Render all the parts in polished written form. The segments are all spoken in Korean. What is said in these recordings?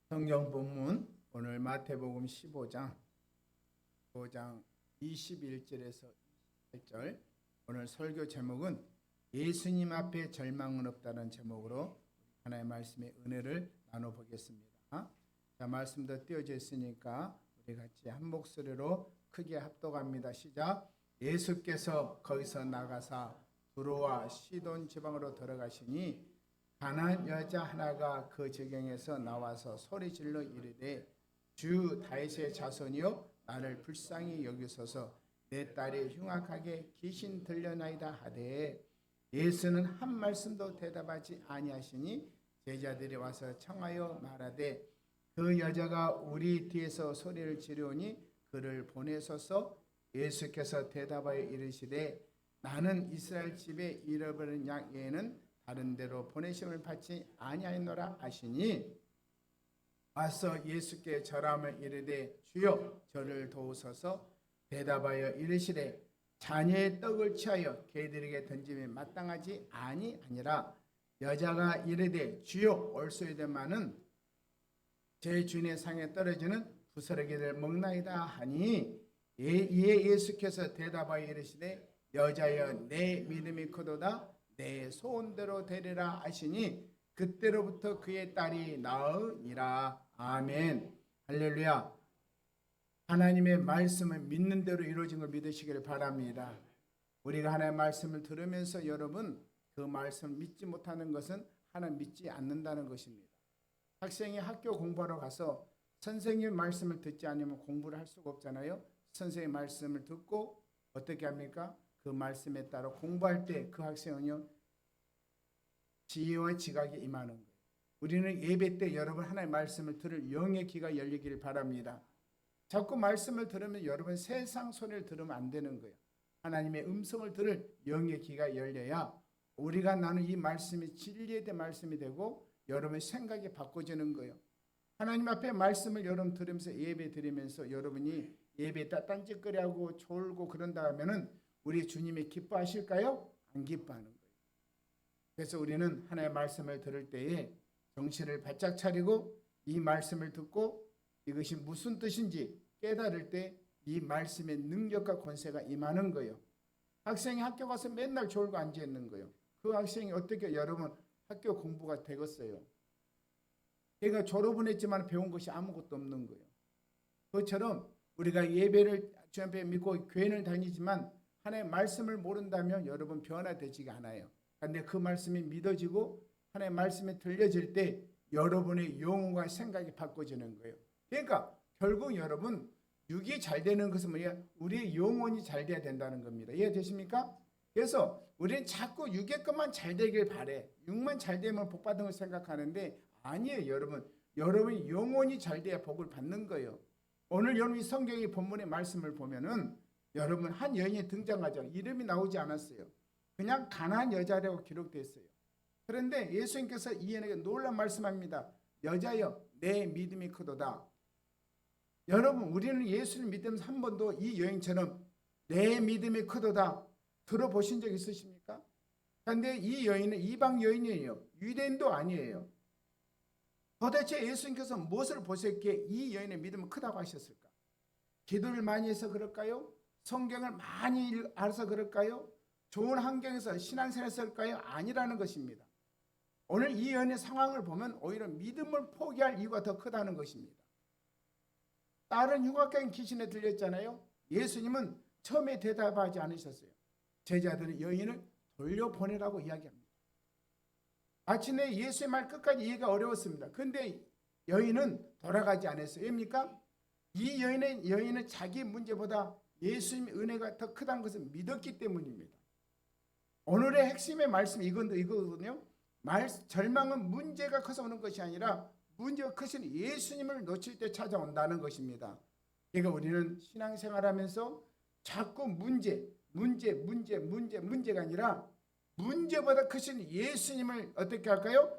성경 본문 오늘 마태복음 15장 21절에서 28절. 오늘 설교 제목은 예수님 앞에 절망은 없다는 제목으로 하나님의 말씀의 은혜를 나눠보겠습니다. 자, 말씀도 띄어져 있으니까 우리 같이 한 목소리로 크게 합독합니다. 시작. 예수께서 거기서 나가사 두로와 시돈 지방으로 들어가시니 가난한 여자 하나가 그 지경에서 나와서 소리질러 이르되 주 다윗의 자손이여 나를 불쌍히 여기소서 내 딸이 흉악하게 귀신 들려나이다 하되 예수는 한 말씀도 대답하지 아니하시니 제자들이 와서 청하여 말하되 그 여자가 우리 뒤에서 소리를 지르오니 그를 보내소서. 예수께서 대답하여 이르시되 나는 이스라엘 집에 잃어버린 양 외에는 다른 데로 보내심을 받지 아니하였노라 하시니 와서 예수께 절함을 이르되 주여 저를 도우소서. 대답하여 이르시되 자녀의 떡을 취하여 개들에게 던짐이 마땅하지 아니하니라. 여자가 이르되 주여 올소이되마는 제 주인의 상에 떨어지는 부스러기를 먹나이다 하니 이에 예수께서 대답하여 이르시되 여자여 내 믿음이 크도다 내 소원대로 되리라 하시니 그때로부터 그의 딸이 나으니라. 아멘. 할렐루야. 하나님의 말씀은 믿는 대로 이루어진 걸 믿으시기를 바랍니다. 우리가 하나님의 말씀을 들으면서 여러분 그 말씀을 믿지 못하는 것은 하나님 믿지 않는다는 것입니다. 학생이 학교 공부하러 가서 선생님 말씀을 듣지 않으면 공부를 할 수가 없잖아요. 선생님 말씀을 듣고 어떻게 합니까? 그 말씀에 따라 공부할 때 그 학생은요 지혜와 지각이 임하는 거예요. 우리는 예배 때 여러분 하나님의 말씀을 들을 영의 귀가 열리기를 바랍니다. 자꾸 말씀을 들으면 여러분 세상 소리를 들으면 안 되는 거예요. 하나님의 음성을 들을 영의 귀가 열려야 우리가 나는 이 말씀이 진리에 대한 말씀이 되고 여러분의 생각이 바꿔지는 거예요. 하나님 앞에 말씀을 여러분 들으면서 예배 드리면서 여러분이 예배에다 딴짓거리하고 졸고 그런다 하면은 우리 주님이 기뻐하실까요? 안 기뻐하는 거예요. 그래서 우리는 하나님의 말씀을 들을 때에 정신을 바짝 차리고 이 말씀을 듣고 이것이 무슨 뜻인지 깨달을 때 이 말씀의 능력과 권세가 임하는 거예요. 학생이 학교 가서 맨날 졸고 앉아 있는 거예요. 그 학생이 어떻게 여러분 학교 공부가 되겠어요? 걔가 졸업은 했지만 배운 것이 아무것도 없는 거예요. 그것처럼 우리가 예배를 주 앞에 믿고 교회를 다니지만 하나님의 말씀을 모른다면 여러분 변화되지가 않아요. 그런데 그 말씀이 믿어지고 하나님의 말씀이 들려질 때 여러분의 영혼과 생각이 바꿔지는 거예요. 그러니까 결국 여러분 육이 잘 되는 것은 뭐냐? 우리의 영혼이 잘 돼야 된다는 겁니다. 이해되십니까? 그래서 우리는 자꾸 육의 것만 잘 되길 바래. 육만 잘 되면 복 받은 걸 생각하는데 아니에요. 여러분. 여러분이 영혼이 잘 돼야 복을 받는 거예요. 오늘 여러분이 성경의 본문의 말씀을 보면은 여러분 한 여인이 등장하죠. 이름이 나오지 않았어요. 그냥 가난한 여자라고 기록되어 어요. 그런데 예수님께서 이 여인에게 놀라운 말씀합니다. 여자여 내 믿음이 크도다. 여러분 우리는 예수를 믿으면서 한 번도 이 여인처럼 내 믿음이 크도다 들어보신 적 있으십니까? 그런데 이 여인은 이방 여인이에요. 유대인도 아니에요. 도대체 예수님께서 무엇을 보셨기에 이 여인의 믿음은 크다고 하셨을까? 기도를 많이 해서 그럴까요? 성경을 많이 알아서 그럴까요? 좋은 환경에서 신앙생활을 했을까요? 아니라는 것입니다. 오늘 이 여인의 상황을 보면 오히려 믿음을 포기할 이유가 더 크다는 것입니다. 다른 흉악한 귀신에 들렸잖아요. 예수님은 처음에 대답하지 않으셨어요. 제자들은 여인을 돌려보내라고 이야기합니다. 마침내 예수의 말 끝까지 이해가 어려웠습니다. 그런데 여인은 돌아가지 않았어요. 왜입니까? 이 여인은 자기 문제보다 예수님의 은혜가 더 크다는 것을 믿었기 때문입니다. 오늘의 핵심의 말씀이 이거거든요. 절망은 문제가 커서 오는 것이 아니라 문제가 크신 예수님을 놓칠 때 찾아온다는 것입니다. 그러니까 우리는 신앙생활하면서 자꾸 문제가 아니라 문제보다 크신 예수님을 어떻게 할까요?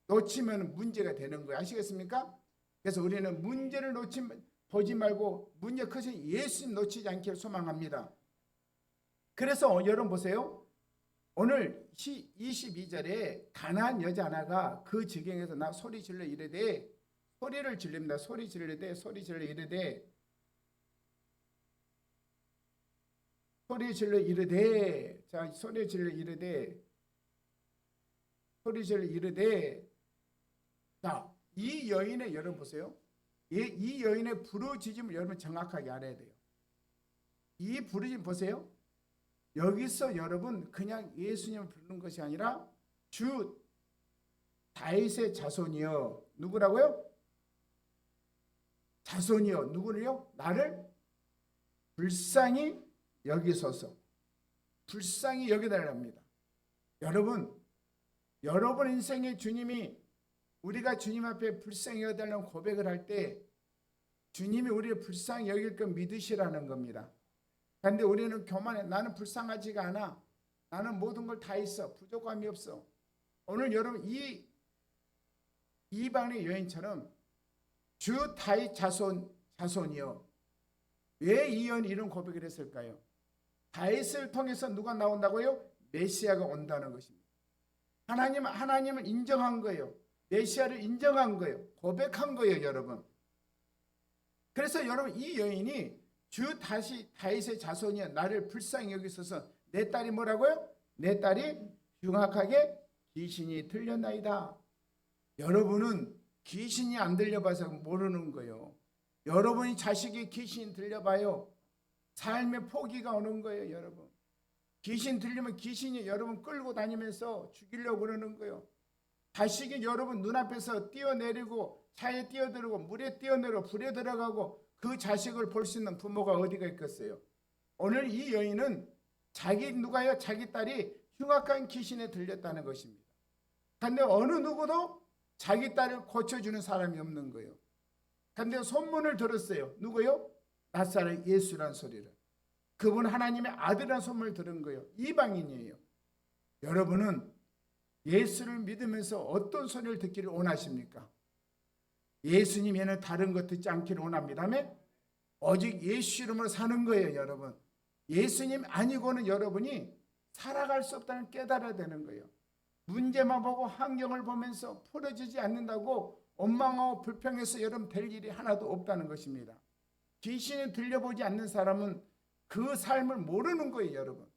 놓치면 문제가 되는 거예요. 아시겠습니까? 그래서 우리는 문제를 보지 말고 문제 크신 예수님 놓치지 않기를 소망합니다. 그래서 여러분 보세요. 오늘 22절에 가난한 여자 하나가 그 지경에서 나 소리 질러 이르되 소리를 지릅니다. 소리 지르되 소리 질러 이르되 소리 질러 이르되 자 소리 질러 이르되 소리 질러 이르되 자 이 여인의 여러분 보세요. 이 여인의 부르짖음을 여러분 정확하게 알아야 돼요. 이 부르짖음 보세요. 여기서 여러분 그냥 예수님을 부르는 것이 아니라 주 다윗의 자손이여 누구라고요? 자손이여 누구를요? 나를 불쌍히 여기소서. 불쌍히 여겨달랍니다. 여러분 인생의 주님이 우리가 주님 앞에 불쌍히 여겨달라는 고백을 할 때 주님이 우리를 불쌍히 여길 것 믿으시라는 겁니다. 그런데 우리는 교만해. 나는 불쌍하지가 않아. 나는 모든 걸 다 있어. 부족함이 없어. 오늘 여러분 이 이방의 여인처럼 주 다윗 자손이요. 왜 이 여인이 이런 고백을 했을까요? 다윗을 통해서 누가 나온다고요? 메시아가 온다는 것입니다. 하나님을 인정한 거예요. 메시아를 인정한 거예요. 고백한 거예요, 여러분. 그래서 여러분 이 여인이 주 다윗의 자손이여 나를 불쌍히 여기소서. 내 딸이 뭐라고요? 내 딸이 흉악하게 귀신이 들렸나이다. 여러분은 귀신이 안 들려봐서 모르는 거예요. 여러분이 자식이 귀신 들려봐요. 삶의 포기가 오는 거예요, 여러분. 귀신 들리면 귀신이 여러분 끌고 다니면서 죽이려고 그러는 거예요. 자식이 여러분 눈앞에서 뛰어내리고 차에 뛰어들고 물에 뛰어내려 불에 들어가고 그 자식을 볼 수 있는 부모가 어디가 있겠어요. 오늘 이 여인은 자기 딸이 흉악한 귀신에 들렸다는 것입니다. 그런데 어느 누구도 자기 딸을 고쳐주는 사람이 없는 거예요. 그런데 소문을 들었어요. 누구요? 나사렛 예수란 소리를. 그분 하나님의 아들이라는 소문을 들은 거예요. 이방인이에요. 여러분은 예수를 믿으면서 어떤 소리를 듣기를 원하십니까? 예수님 외에는 다른 것 듣지 않기를 원합니다며 오직 예수 이름으로 사는 거예요, 여러분. 예수님 아니고는 여러분이 살아갈 수 없다는 깨달아야 되는 거예요. 문제만 보고 환경을 보면서 풀어지지 않는다고 원망하고 불평해서 여러분 될 일이 하나도 없다는 것입니다. 귀신이 들려보지 않는 사람은 그 삶을 모르는 거예요, 여러분.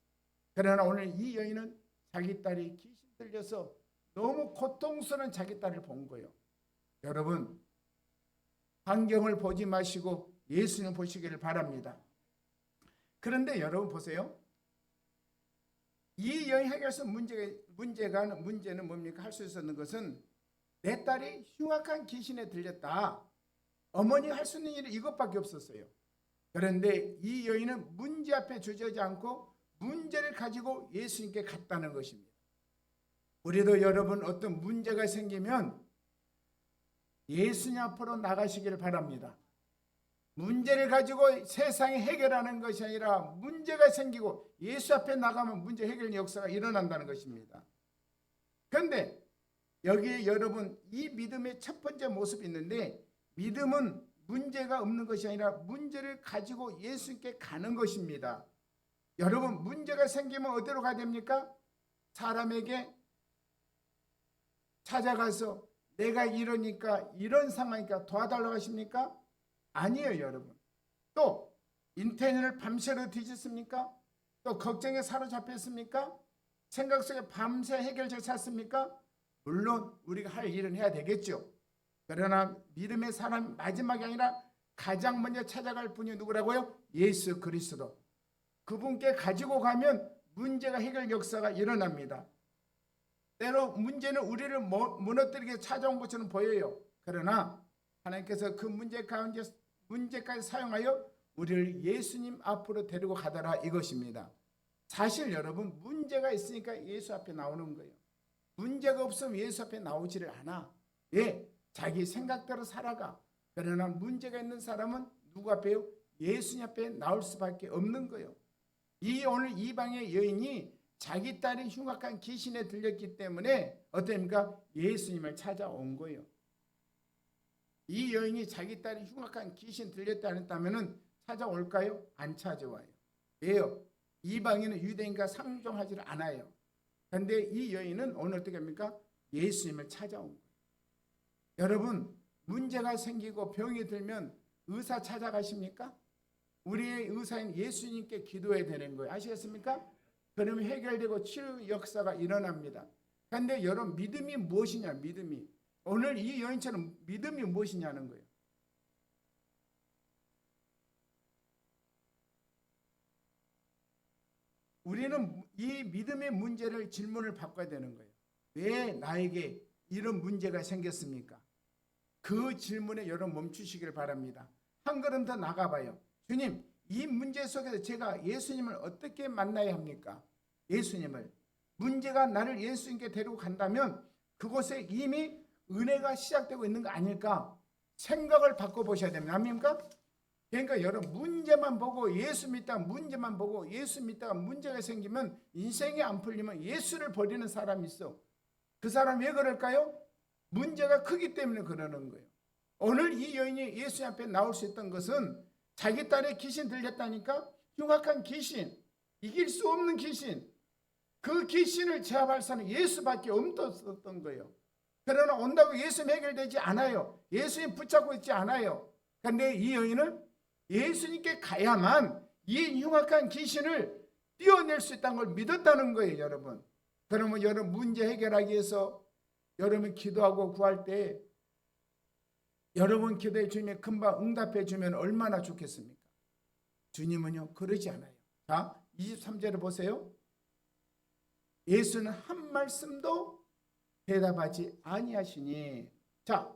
그러나 오늘 이 여인은 자기 딸이 귀신 들려서 너무 고통스러운 자기 딸을 본 거예요. 여러분 환경을 보지 마시고 예수님 보시기를 바랍니다. 그런데 여러분 보세요. 이 여인 해결해서 문제는 뭡니까? 할 수 있었는 것은 내 딸이 흉악한 귀신에 들렸다. 어머니가 할 수 있는 일이 이것밖에 없었어요. 그런데 이 여인은 문제 앞에 주저하지 않고 문제를 가지고 예수님께 갔다는 것입니다. 우리도 여러분 어떤 문제가 생기면 예수님 앞으로 나가시기를 바랍니다. 문제를 가지고 세상에 해결하는 것이 아니라 문제가 생기고 예수 앞에 나가면 문제 해결 역사가 일어난다는 것입니다. 그런데 여기에 여러분 이 믿음의 첫 번째 모습이 있는데 믿음은 문제가 없는 것이 아니라 문제를 가지고 예수님께 가는 것입니다. 여러분 문제가 생기면 어디로 가야 됩니까? 사람에게 찾아가서 내가 이러니까 이런 상황이니까 도와달라고 하십니까? 아니에요, 여러분. 또 인터넷을 밤새로 뒤졌습니까? 또 걱정에 사로잡혔습니까? 생각 속에 밤새 해결책 찾습니까? 물론 우리가 할 일은 해야 되겠죠. 그러나 믿음의 사람 마지막이 아니라 가장 먼저 찾아갈 분이 누구라고요? 예수 그리스도. 그분께 가지고 가면 문제가 해결 역사가 일어납니다. 때로 문제는 우리를 무너뜨리게 찾아온 것처럼 보여요. 그러나 하나님께서 그 문제까지 사용하여 우리를 예수님 앞으로 데리고 가더라 이것입니다. 사실 여러분 문제가 있으니까 예수 앞에 나오는 거예요. 문제가 없으면 예수 앞에 나오지를 않아. 예, 자기 생각대로 살아가. 그러나 문제가 있는 사람은 누구 앞에요? 예수님 앞에 나올 수밖에 없는 거예요. 오늘 이방의 여인이 자기 딸이 흉악한 귀신에 들렸기 때문에 어떻습니까? 예수님을 찾아온 거예요. 이 여인이 자기 딸이 흉악한 귀신 들렸다 했다면 찾아올까요? 안 찾아와요. 왜요? 이방인은 유대인과 상종하지 않아요. 그런데 이 여인은 오늘 어떻게 합니까? 예수님을 찾아온 거예요. 여러분 문제가 생기고 병이 들면 의사 찾아가십니까? 우리의 의사인 예수님께 기도해야 되는 거예요. 아시겠습니까? 그러면 해결되고 치유 역사가 일어납니다. 그런데 여러분, 믿음이 무엇이냐? 믿음이. 오늘 이 여인처럼 믿음이 무엇이냐는 거예요. 우리는 이 믿음의 문제를 질문을 바꿔야 되는 거예요. 왜 나에게 이런 문제가 생겼습니까? 그 질문에 여러분 멈추시길 바랍니다. 한 걸음 더 나가봐요. 주님, 이 문제 속에서 제가 예수님을 어떻게 만나야 합니까? 예수님을. 문제가 나를 예수님께 데리고 간다면 그곳에 이미 은혜가 시작되고 있는 거 아닐까? 생각을 바꿔보셔야 됩니다. 아닙니까? 그러니까 여러분, 문제만 보고 예수 믿다가 문제만 보고 예수 믿다가 문제가 생기면, 인생이 안 풀리면 예수를 버리는 사람이 있어. 그 사람 왜 그럴까요? 문제가 크기 때문에 그러는 거예요. 오늘 이 여인이 예수님 앞에 나올 수 있던 것은 자기 딸의 귀신 들렸다니까? 흉악한 귀신, 이길 수 없는 귀신, 그 귀신을 제압할 사람은 예수밖에 없었던 거예요. 그러나 온다고 예수님 해결되지 않아요. 예수님 붙잡고 있지 않아요. 그런데 이 여인은 예수님께 가야만 이 흉악한 귀신을 띄어낼 수 있다는 걸 믿었다는 거예요, 여러분. 그러면 여러분, 문제 해결하기 위해서 여러분 기도하고 구할 때 여러분 기도해 주님이 금방 응답해 주면 얼마나 좋겠습니까? 주님은요, 그러지 않아요. 자, 23절을 보세요. 예수는 한 말씀도 대답하지 아니하시니. 자,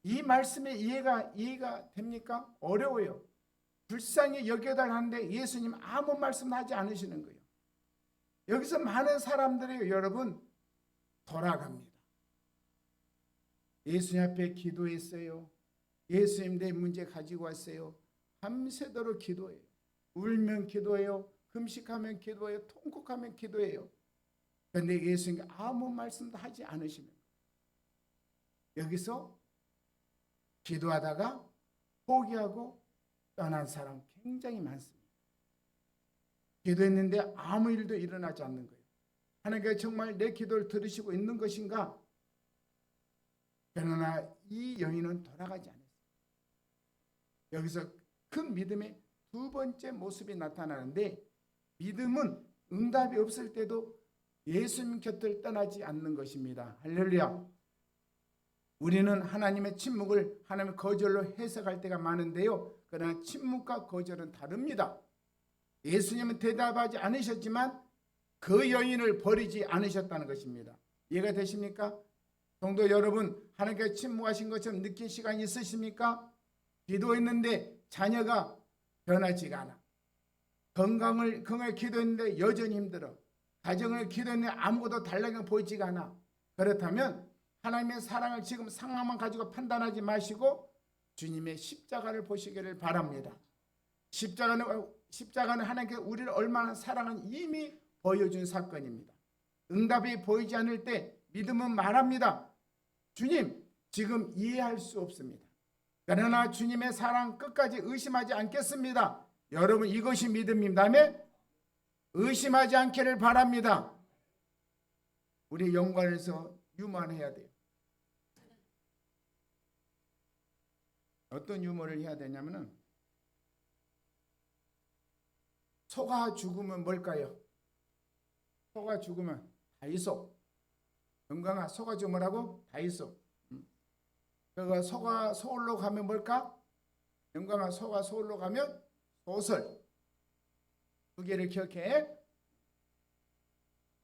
이 말씀의 이해가 됩니까? 어려워요. 불쌍히 여겨달라 하는데 예수님 아무 말씀 하지 않으시는 거예요. 여기서 많은 사람들이 여러분 돌아갑니다. 예수님 앞에 기도했어요. 예수님 내 문제 가지고 왔어요. 밤새도록 기도해요. 울면 기도해요. 금식하면 기도해요. 통곡하면 기도해요. 그런데 예수님 아무 말씀도 하지 않으시는 거예요. 여기서 기도하다가 포기하고 떠난 사람 굉장히 많습니다. 기도했는데 아무 일도 일어나지 않는 거예요. 하나님께서 정말 내 기도를 들으시고 있는 것인가? 그러나 이 여인은 돌아가지 않았어요. 여기서 큰 믿음의 두 번째 모습이 나타나는데, 믿음은 응답이 없을 때도 예수님 곁을 떠나지 않는 것입니다. 할렐루야. 우리는 하나님의 침묵을 하나님의 거절로 해석할 때가 많은데요, 그러나 침묵과 거절은 다릅니다. 예수님은 대답하지 않으셨지만 그 여인을 버리지 않으셨다는 것입니다. 이해가 되십니까? 성도 여러분, 하나님께서 침묵하신 것처럼 느낀 시간이 있으십니까? 기도했는데 자녀가 변하지가 않아. 건강을 기도했는데 여전히 힘들어. 가정을 기도했는데 아무것도 달라진 보이지가 않아. 그렇다면 하나님의 사랑을 지금 상황만 가지고 판단하지 마시고 주님의 십자가를 보시기를 바랍니다. 십자가는 하나님께서 우리를 얼마나 사랑하는 이미 보여준 사건입니다. 응답이 보이지 않을 때 믿음은 말합니다. 주님, 지금 이해할 수 없습니다. 그러나 주님의 사랑 끝까지 의심하지 않겠습니다. 여러분, 이것이 믿음입니다. 아멘? 의심하지 않기를 바랍니다. 우리 영광에서 유머해야 돼요. 어떤 유머를 해야 되냐면은, 소가 죽으면 뭘까요? 소가 죽으면 다이소. 영광아, 소가 죽으면 뭐라고? 다이소. 그거 소가 서울로 가면 뭘까? 영광아, 소가 서울로 가면 소설. 두 개를 기억해.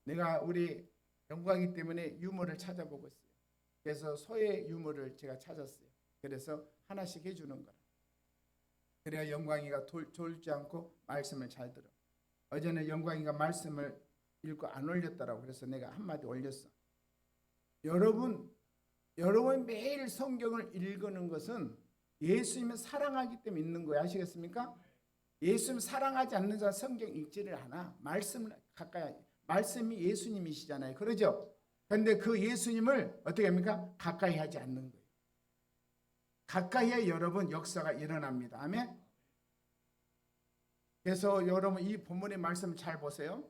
내가 우리 영광이 때문에 유머를 찾아보고 있어요. 그래서 소의 유머를 제가 찾았어요. 그래서 하나씩 해주는 거라. 그래야 영광이가 졸지 않고 말씀을 잘 들어. 어제는 영광이가 말씀을 읽고 안 올렸더라고. 그래서 내가 한마디 올렸어. 여러분 매일 성경을 읽는 것은 예수님을 사랑하기 때문에 있는 거예요. 아시겠습니까? 예수님 사랑하지 않는 자는 성경 읽지를 않아. 말씀을 가까이, 말씀이 예수님이시잖아요. 그러죠? 그런데 그 예수님을 어떻게 합니까? 가까이 하지 않는 거예요. 가까이에 여러분 역사가 일어납니다. 아멘. 그래서 여러분 이 본문의 말씀을 잘 보세요.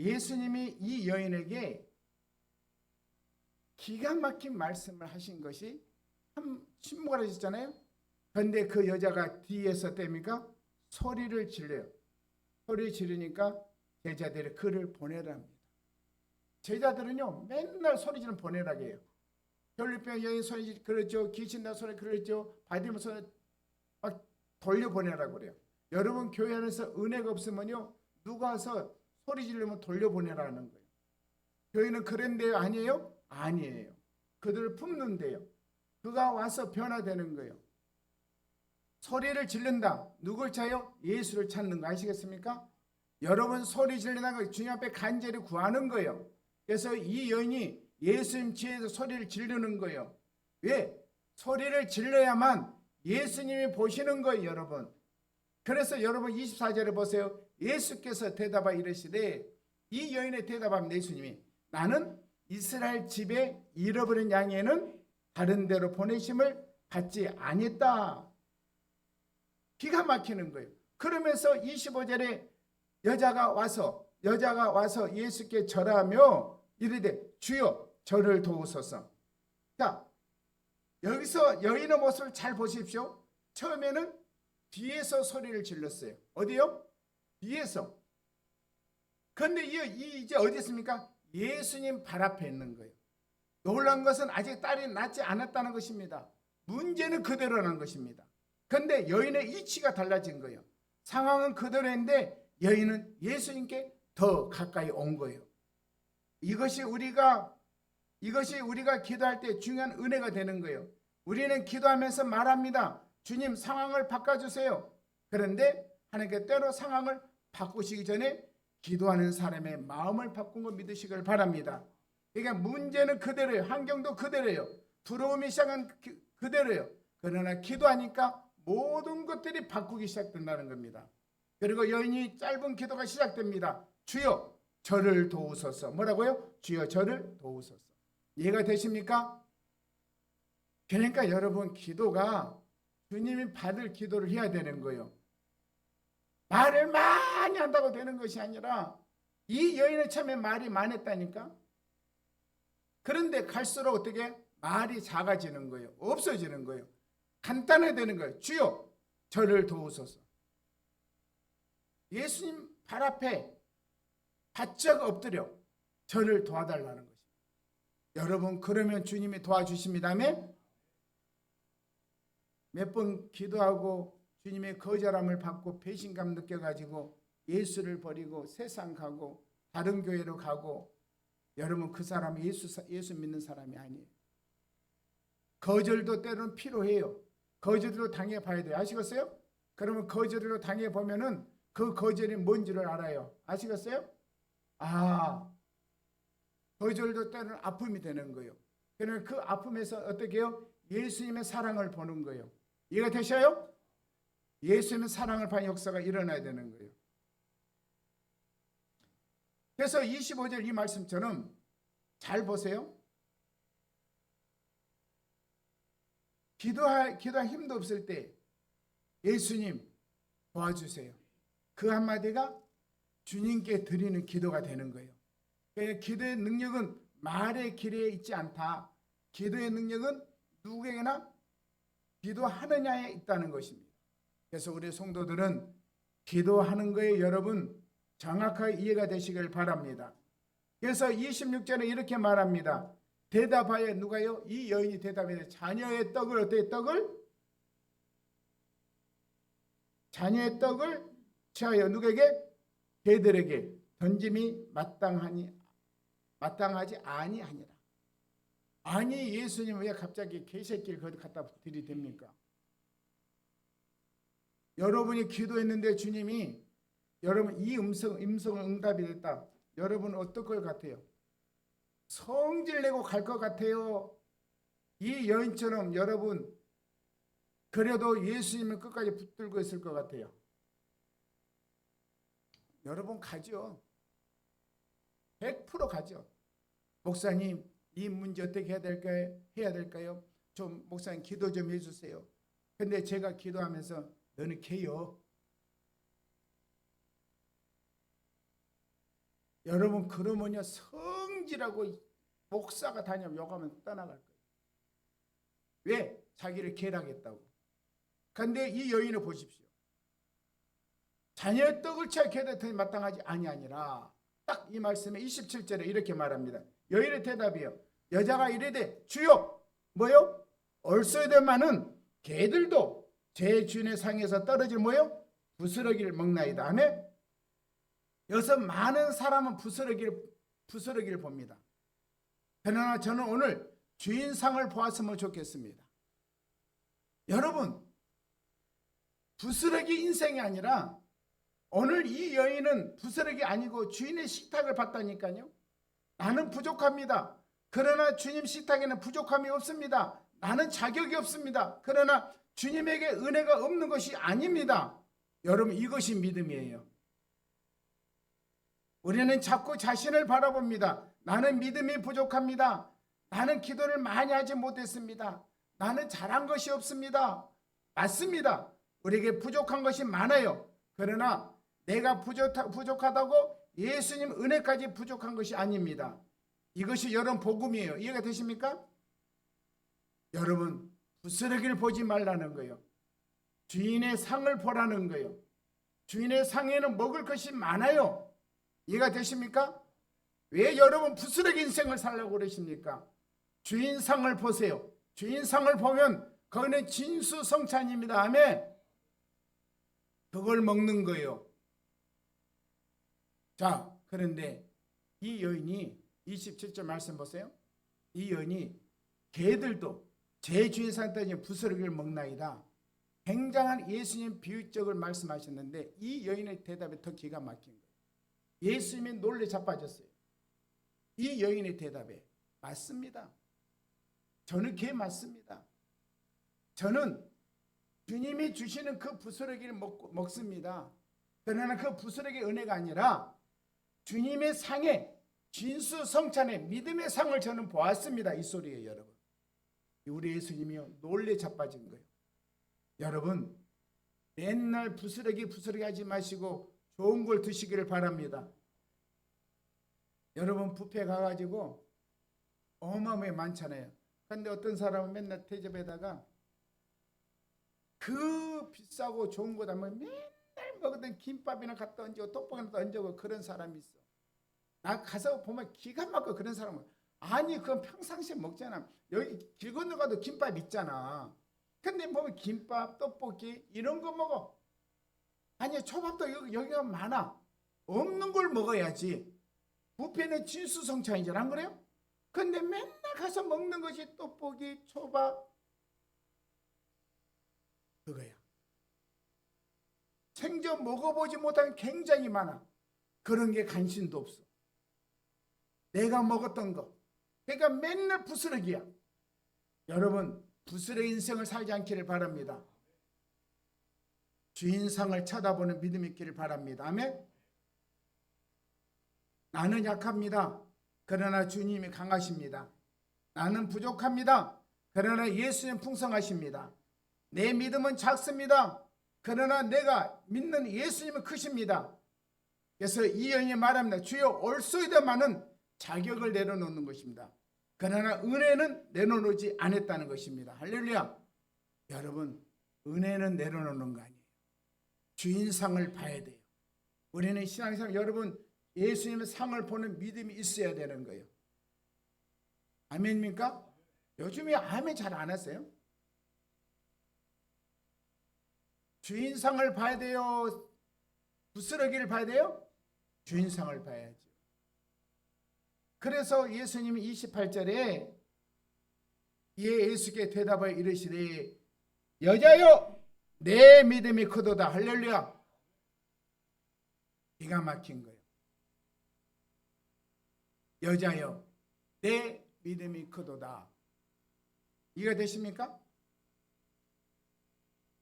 예수님이 이 여인에게 기가 막힌 말씀을 하신 것이 참 침묵하셨잖아요. 그런데 그 여자가 뒤에서 뗍니까? 소리를 질러요. 소리를 지르니까 제자들이 그를 보내랍니다. 제자들은요 맨날 소리 지르면 보내라고 해요. 혈류병 여인 소리 그랬죠. 귀신 나 소리 그랬죠. 바디모 소리 막 돌려보내라고 그래요. 여러분 교회 안에서 은혜가 없으면요 누가 와서 소리 지르면 돌려보내라는 거예요. 교회는 그런데요 아니에요? 아니에요. 그들을 품는데요. 그가 와서 변화되는 거예요. 소리를 지른다. 누굴 찾아요? 예수를 찾는 거 아시겠습니까? 여러분 소리 지르는 거 주님 앞에 간절히 구하는 거예요. 그래서 이 여인이 예수님 뒤에서 소리를 지르는 거예요. 왜? 소리를 질러야만 예수님이 보시는 거예요, 여러분. 그래서 여러분 24절에 보세요. 예수께서 대답하 이르시되 이 여인의 대답하면 예수님이 나는 이스라엘 집에 잃어버린 양에는 다른 데로 보내심을 받지 아니했다. 기가 막히는 거예요. 그러면서 25절에 여자가 와서 예수께 절하며 이르되 주여 저를 도우소서. 자, 여기서 여인의 모습을 잘 보십시오. 처음에는 뒤에서 소리를 질렀어요. 어디요? 뒤에서. 그런데 이제 어디 있습니까? 예수님 발 앞에 있는 거예요. 놀란 것은 아직 딸이 낳지 않았다는 것입니다. 문제는 그대로라는 것입니다. 그런데 여인의 이치가 달라진 거예요. 상황은 그대로인데 여인은 예수님께 더 가까이 온 거예요. 이것이 우리가 기도할 때 중요한 은혜가 되는 거예요. 우리는 기도하면서 말합니다. 주님 상황을 바꿔주세요. 그런데 하나님께 때로 상황을 바꾸시기 전에 기도하는 사람의 마음을 바꾼 거 믿으시길 바랍니다. 그러니까 문제는 그대로예요. 환경도 그대로예요. 두려움이 시작한 그대로예요. 그러나 기도하니까 모든 것들이 바꾸기 시작된다는 겁니다. 그리고 여인이 짧은 기도가 시작됩니다. 주여 저를 도우소서. 뭐라고요? 주여 저를 도우소서. 이해가 되십니까? 그러니까 여러분 기도가 주님이 받을 기도를 해야 되는 거예요. 말을 많이 한다고 되는 것이 아니라 이 여인은 처음에 말이 많았다니까. 그런데 갈수록 어떻게 말이 작아지는 거예요. 없어지는 거예요. 간단해지는 거예요. 주여 저를 도우소서. 예수님 발 앞에 바짝 엎드려 저를 도와달라는 것입니다. 여러분 그러면 주님이 도와주십니다. 몇 번 기도하고 주님의 거절함을 받고 배신감 느껴가지고 예수를 버리고 세상 가고 다른 교회로 가고 여러분 그 사람은 예수 믿는 사람이 아니에요. 거절도 때로는 필요해요. 거절도 당해봐야 돼요. 아시겠어요? 그러면 거절로 당해보면은 그 거절이 뭔지를 알아요. 아시겠어요? 거절도 때로는 아픔이 되는 거예요. 그러면 그 아픔에서 어떻게 해요? 예수님의 사랑을 보는 거예요. 이해가 되셔요? 예수님의 사랑을 받는 역사가 일어나야 되는 거예요. 그래서 25절 이 말씀처럼 잘 보세요. 기도할 힘도 없을 때 예수님 도와주세요. 그 한마디가 주님께 드리는 기도가 되는 거예요. 그러니까 기도의 능력은 말의 길에 있지 않다. 기도의 능력은 누구에게나 기도하느냐에 있다는 것입니다. 그래서 우리 성도들은 기도하는 거에 여러분 정확하게 이해가 되시길 바랍니다. 그래서 26절에 이렇게 말합니다. 대답하여 누가요? 이 여인이 대답해 자녀의 떡을 어떻게 자녀의 떡을 취하여 누구에게? 걔들에게 던짐이 마땅하지 아니하니라. 아니 예수님 왜 갑자기 개새끼를 거기 갖다 들이댑니까? 여러분이 기도했는데 주님이 여러분 이 음성은 응답이 됐다. 여러분 어떨 것 같아요? 성질내고 갈 것 같아요. 이 여인처럼 여러분 그래도 예수님을 끝까지 붙들고 있을 것 같아요. 여러분 가죠. 100% 가죠. 목사님 이 문제 어떻게 해야 될까요? 좀 목사님 기도 좀 해주세요. 근데 제가 기도하면서 너는 개요. 여러분 그러면요 성질하고 목사가 다니면 욕하면 떠나갈 거예요. 왜? 자기를 계략했다고. 그런데 이 여인을 보십시오. 자녀의 떡을 취하 계략하니 마땅하지 아니하니라. 딱 이 말씀에 27절에 이렇게 말합니다. 여인의 대답이요. 여자가 이르되 주여 뭐요? 얼소에되마는 개들도 제 주인의 상에서 떨어질 뭐요? 부스러기를 먹나이다. 아멘. 여기서 많은 사람은 부스러기를 봅니다. 그러나 저는 오늘 주인상을 보았으면 좋겠습니다. 여러분 부스러기 인생이 아니라 오늘 이 여인은 부스러기 아니고 주인의 식탁을 봤다니까요. 나는 부족합니다. 그러나 주님 식탁에는 부족함이 없습니다. 나는 자격이 없습니다. 그러나 주님에게 은혜가 없는 것이 아닙니다. 여러분 이것이 믿음이에요. 우리는 자꾸 자신을 바라봅니다. 나는 믿음이 부족합니다. 나는 기도를 많이 하지 못했습니다. 나는 잘한 것이 없습니다. 맞습니다. 우리에게 부족한 것이 많아요. 그러나 내가 부족하다고 예수님 은혜까지 부족한 것이 아닙니다. 이것이 여러분 복음이에요. 이해가 되십니까? 여러분 부스러기를 보지 말라는 거예요. 주인의 상을 보라는 거예요. 주인의 상에는 먹을 것이 많아요. 이해가 되십니까? 왜 여러분 부스러기 인생을 살려고 그러십니까? 주인 상을 보세요. 주인 상을 보면 거기는 진수성찬입니다. 아멘. 그걸 먹는 거예요. 자, 그런데 이 여인이 27절 말씀 보세요. 이 여인이 개들도 제 주인 상에 부스러기를 먹나이다. 굉장한 예수님 비유적을 말씀하셨는데 이 여인의 대답이 더 기가 막힌 거예요. 예수님이 놀래 자빠졌어요. 이 여인의 대답에 맞습니다. 저는 개 맞습니다. 저는 주님이 주시는 그 부스러기를 먹습니다. 그러나 그 부스러기의 은혜가 아니라 주님의 상에 진수성찬의 믿음의 상을 저는 보았습니다. 이 소리예요. 여러분. 우리 예수님이요 놀래 자빠진 거예요. 여러분 맨날 부스러기 하지 마시고 좋은 걸 드시기를 바랍니다. 여러분 뷔페 가가지고 어마어마하게 많잖아요. 그런데 어떤 사람은 맨날 대접에다가 그 비싸고 좋은 거다 뭐 맨날 먹던 김밥이나 갖다 얹고 떡볶이나 얹고 그런 사람이 있어. 나 가서 보면 기가 막혀. 그런 사람은 아니 그건 평상시에 먹잖아. 여기 길 건너가도 김밥 있잖아. 근데 보면 김밥, 떡볶이 이런 거 먹어. 아니 초밥도 여기가 많아. 없는 걸 먹어야지. 뷔페는 진수성찬이잖아. 안 그래요? 근데 맨날 가서 먹는 것이 떡볶이, 초밥 그거야. 생전 먹어보지 못한 게 굉장히 많아. 그런 게 관심도 없어. 내가 먹었던 거. 그러니까 맨날 부스러기야. 여러분 부스러기 인생을 살지 않기를 바랍니다. 주인상을 쳐다보는 믿음이 있기를 바랍니다. 아멘. 나는 약합니다. 그러나 주님이 강하십니다. 나는 부족합니다. 그러나 예수님 풍성하십니다. 내 믿음은 작습니다. 그러나 내가 믿는 예수님은 크십니다. 그래서 이 여인이 말합니다. 주여 올소이다마는 자격을 내려놓는 것입니다. 그러나 은혜는 내려놓지 않았다는 것입니다. 할렐루야. 여러분 은혜는 내려놓는 거 아니에요. 주인상을 봐야 돼요. 우리는 신앙생활 여러분 예수님의 상을 보는 믿음이 있어야 되는 거예요. 아멘입니까? 요즘에 아멘 잘 안 하세요? 주인상을 봐야 돼요? 부스러기를 봐야 돼요? 주인상을 봐야죠. 그래서 예수님이 28절에 예수께 대답하여 이르시되 여자여 내 믿음이 크도다. 할렐루야. 기가 막힌 거예요. 여자여 내 믿음이 크도다. 이해가 되십니까?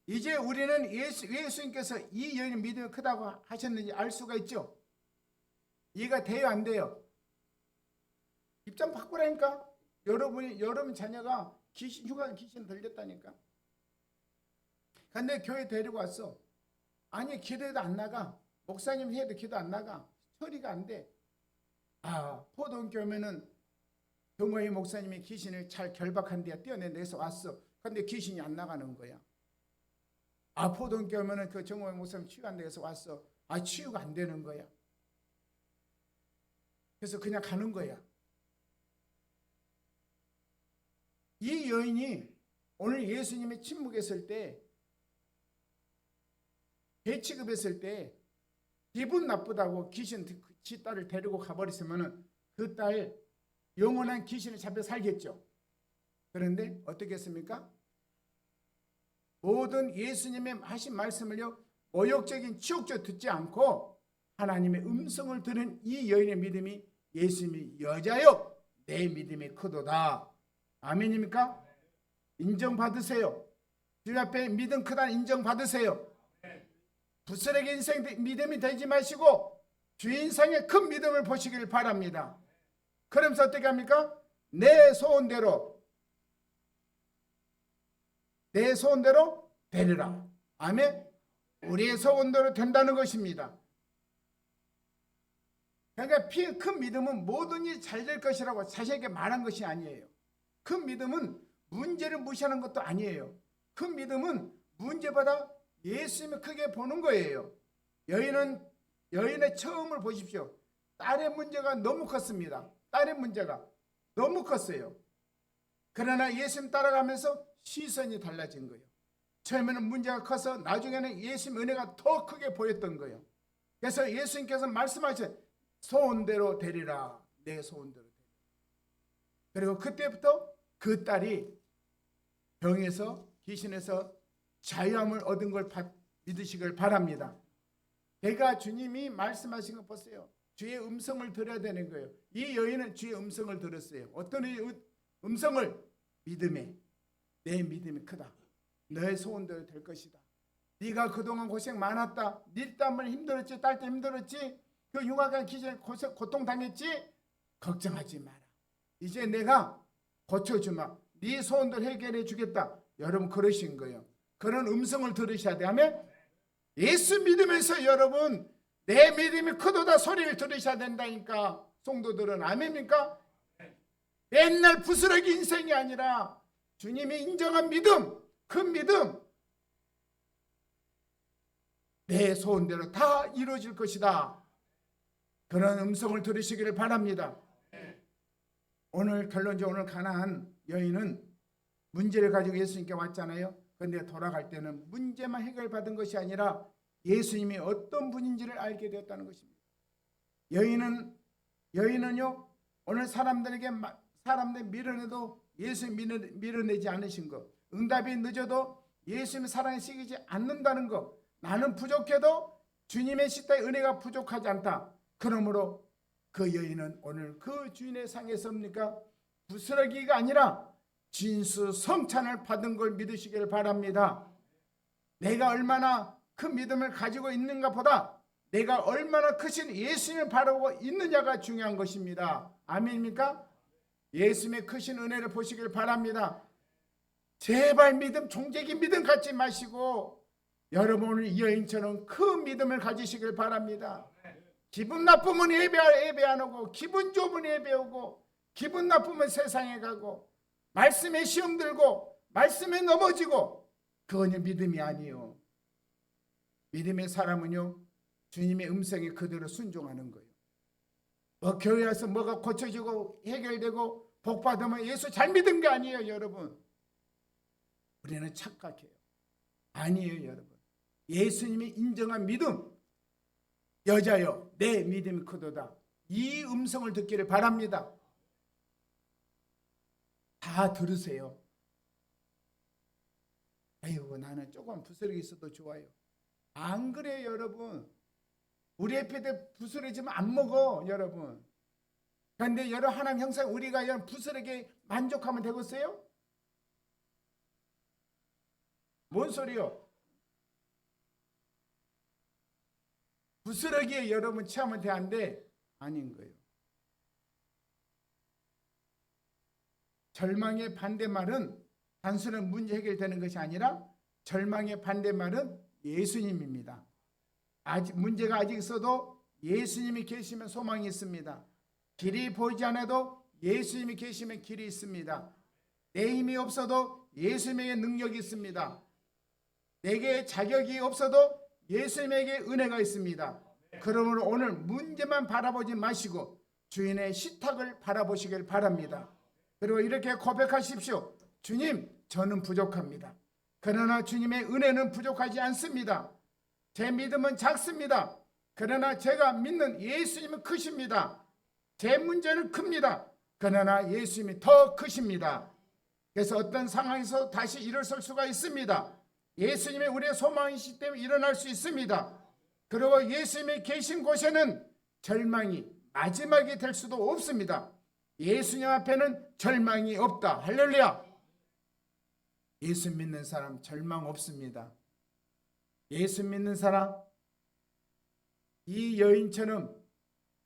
이제 우리는 예수님께서 이 여인의 믿음이 크다고 하셨는지 알 수가 있죠. 이해가 돼요 안 돼요? 입장 바꾸라니까. 여러분 자녀가 휴가 귀신 들렸다니까. 근데 교회 데리고 왔어. 아니 기도해도 안 나가. 목사님 해도 기도 안 나가. 처리가 안 돼. 포도원교 오면은 동호회 목사님이 귀신을 잘 결박한 뒤에 떼어내서 왔어. 근데 귀신이 안 나가는 거야. 포도원교 오면은 그 정호회 목사님 치유한 데서 왔어. 치유가 안 되는 거야. 그래서 그냥 가는 거야. 이 여인이 오늘 예수님이 침묵했을 때, 배 취급했을 때 기분 나쁘다고 귀신 지 딸을 데리고 가버렸으면 그 딸 영원한 귀신을 잡혀 살겠죠. 그런데 어떻게 했습니까? 모든 예수님의 하신 말씀을요, 모욕적인 치욕적 듣지 않고 하나님의 음성을 들은 이 여인의 믿음이, 예수님이 여자여 내 믿음이 크도다. 아멘입니까? 인정받으세요. 주님 앞에 믿음 크다는 인정받으세요. 부스러기 인생 믿음이 되지 마시고 주 인생의 큰 믿음을 보시길 바랍니다. 그러면서 어떻게 합니까? 내 소원대로 되리라. 아멘. 우리의 소원대로 된다는 것입니다. 그러니까 큰 믿음은 모든 일이 잘 될 것이라고 자신에게 말한 것이 아니에요. 큰 믿음은 문제를 무시하는 것도 아니에요. 큰 믿음은 문제보다 예수님을 크게 보는 거예요. 여인의 처음을 보십시오. 딸의 문제가 너무 컸습니다. 딸의 문제가 너무 컸어요. 그러나 예수님 따라가면서 시선이 달라진 거예요. 처음에는 문제가 커서 나중에는 예수님 은혜가 더 크게 보였던 거예요. 그래서 예수님께서 말씀하신 소원대로 되리라. 내 소원대로 되리라. 그리고 그때부터 그 딸이 병에서, 귀신에서 자유함을 얻은 걸 믿으시길 바랍니다. 내가 주님이 말씀하신 거 보세요. 주의 음성을 들어야 되는 거예요. 이 여인은 주의 음성을 들었어요. 어떤 음성을? 믿음에. 내 믿음이 크다. 너의 소원대로 될 것이다. 네가 그동안 고생 많았다. 네 때문에 힘들었지. 딸 때문에 힘들었지. 그 흉악한 기전에 고통당했지. 걱정하지 마라. 이제 내가 고쳐주마. 네 소원들 해결해 주겠다. 여러분 그러신 거예요. 그런 음성을 들으셔야 돼. 아멘. 예수 믿으면서 여러분 내 믿음이 크도다 소리를 들으셔야 된다니까. 성도들은 아멘입니까? 맨날 부스러기 인생이 아니라 주님이 인정한 믿음, 큰 믿음, 내 소원대로 다 이루어질 것이다. 그런 음성을 들으시기를 바랍니다. 오늘 결론적으로 오늘 가나안 여인은 문제를 가지고 예수님께 왔잖아요. 그런데 돌아갈 때는 문제만 해결받은 것이 아니라 예수님이 어떤 분인지를 알게 되었다는 것입니다. 여인은요 오늘 사람들 밀어내도 예수님 밀어내지 않으신 것, 응답이 늦어도 예수님 사랑에 시기지 않는다는 것, 나는 부족해도 주님의 십자가의 은혜가 부족하지 않다. 그러므로 그 여인은 오늘 그 주인의 상에 섭니까? 부스러기가 아니라 진수성찬을 받은 걸 믿으시길 바랍니다. 내가 얼마나 큰 믿음을 가지고 있는가 보다 내가 얼마나 크신 예수님을 바라보고 있느냐가 중요한 것입니다. 아멘입니까? 예수님의 크신 은혜를 보시길 바랍니다. 제발 믿음, 종족의 믿음 갖지 마시고 여러분 오늘 이 여인처럼 큰 믿음을 가지시길 바랍니다. 기분 나쁘면 예배 안 오고, 기분 좋으면 예배 오고, 기분 나쁘면 세상에 가고, 말씀에 시험 들고, 말씀에 넘어지고, 그건 믿음이 아니에요. 믿음의 사람은요 주님의 음성에 그대로 순종하는 거예요. 교회 와서 뭐가 고쳐지고 해결되고 복받으면 예수 잘 믿은 게 아니에요. 여러분 우리는 착각해요. 아니에요. 여러분 예수님이 인정한 믿음, 여자여 내 믿음이 크도다, 이 음성을 듣기를 바랍니다. 다 들으세요. 아이고 나는 조금 부스러기 있어도 좋아요. 안 그래요. 여러분 우리 옆에 부스러지면 안 먹어. 여러분 그런데 여러분 하나님 형상 우리가 여러분 부스러기 만족하면 되겠어요? 뭔 소리요? 부스러기에 여러분 취하면 돼 안 돼? 아닌 거예요. 절망의 반대말은 단순한 문제 해결되는 것이 아니라 절망의 반대말은 예수님입니다. 문제가 아직 있어도 예수님이 계시면 소망이 있습니다. 길이 보이지 않아도 예수님이 계시면 길이 있습니다. 내 힘이 없어도 예수님에게 능력이 있습니다. 내게 자격이 없어도 예수님에게 은혜가 있습니다. 그러므로 오늘 문제만 바라보지 마시고 주인의 식탁을 바라보시길 바랍니다. 그리고 이렇게 고백하십시오. 주님, 저는 부족합니다. 그러나 주님의 은혜는 부족하지 않습니다. 제 믿음은 작습니다. 그러나 제가 믿는 예수님은 크십니다. 제 문제는 큽니다. 그러나 예수님이 더 크십니다. 그래서 어떤 상황에서 다시 일어설 수가 있습니다. 예수님이 우리의 소망이시기 때문에 일어날 수 있습니다. 그리고 예수님이 계신 곳에는 절망이 마지막이 될 수도 없습니다. 예수님 앞에는 절망이 없다. 할렐루야. 예수 믿는 사람 절망 없습니다. 예수 믿는 사람 이 여인처럼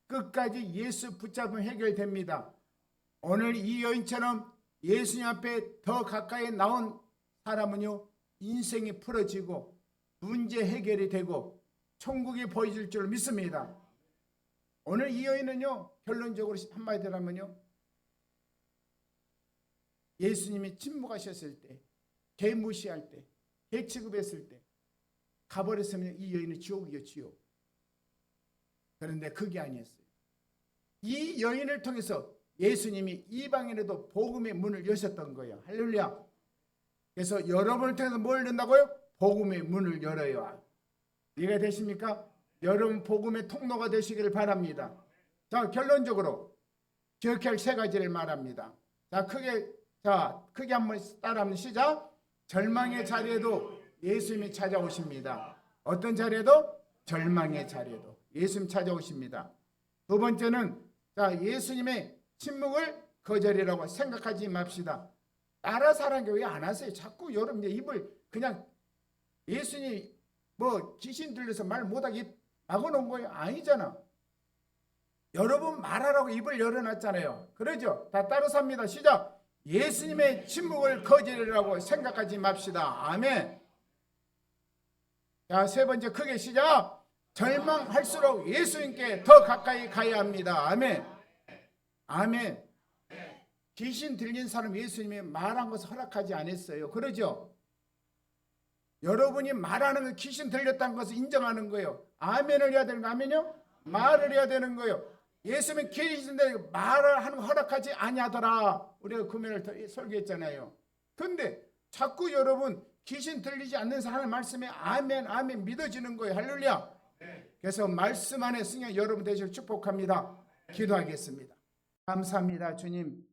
끝까지 예수 붙잡으면 해결됩니다. 오늘 이 여인처럼 예수님 앞에 더 가까이 나온 사람은요, 인생이 풀어지고 문제 해결이 되고 천국이 보여질 줄 믿습니다. 오늘 이 여인은요, 결론적으로 한마디로 하면요, 예수님이 침묵하셨을 때, 개 무시할 때, 개 취급했을 때 가버렸으면 이 여인은 지옥이요, 지옥. 그런데 그게 아니었어요. 이 여인을 통해서 예수님이 이방인에도 복음의 문을 여셨던 거예요. 할렐루야. 그래서 여러분을 통해서 뭘 연다고요? 복음의 문을 열어요. 이해가 되십니까? 여러분 복음의 통로가 되시기를 바랍니다. 자, 결론적으로 기억해야 할 세 가지를 말합니다. 자, 크게 한번 따라하면 시작. 절망의 자리에도 예수님이 찾아오십니다. 어떤 자리에도? 절망의 자리에도 예수님 찾아오십니다. 두 번째는 자, 예수님의 침묵을 거절이라고 생각하지 맙시다. 따라서 하는 게 왜 안 하세요? 자꾸 여러분 입을 그냥 예수님 뭐 귀신 들려서 말 못하게 막아놓은 거예요? 아니잖아. 여러분 말하라고 입을 열어놨잖아요. 그러죠? 다 따라서 합니다. 시작. 예수님의 침묵을 거절이라고 생각하지 맙시다. 아멘. 자, 세 번째 크게 시작. 절망할수록 예수님께 더 가까이 가야 합니다. 아멘. 아멘. 귀신 들린 사람 예수님이 말한 것을 허락하지 않았어요. 그러죠? 여러분이 말하는 거 귀신 들렸다는 것을 인정하는 거예요. 아멘을 해야 되는 거 아멘요? 말을 해야 되는 거예요. 예수님이 귀신 들린 말을 하는 거 허락하지 아니하더라. 우리가 금요일 설교했잖아요. 근데 자꾸 여러분 귀신 들리지 않는 사람의 말씀에 아멘 아멘 믿어지는 거예요. 할렐루야. 그래서 말씀 안에 승려 여러분 되시길 축복합니다. 기도하겠습니다. 감사합니다. 주님.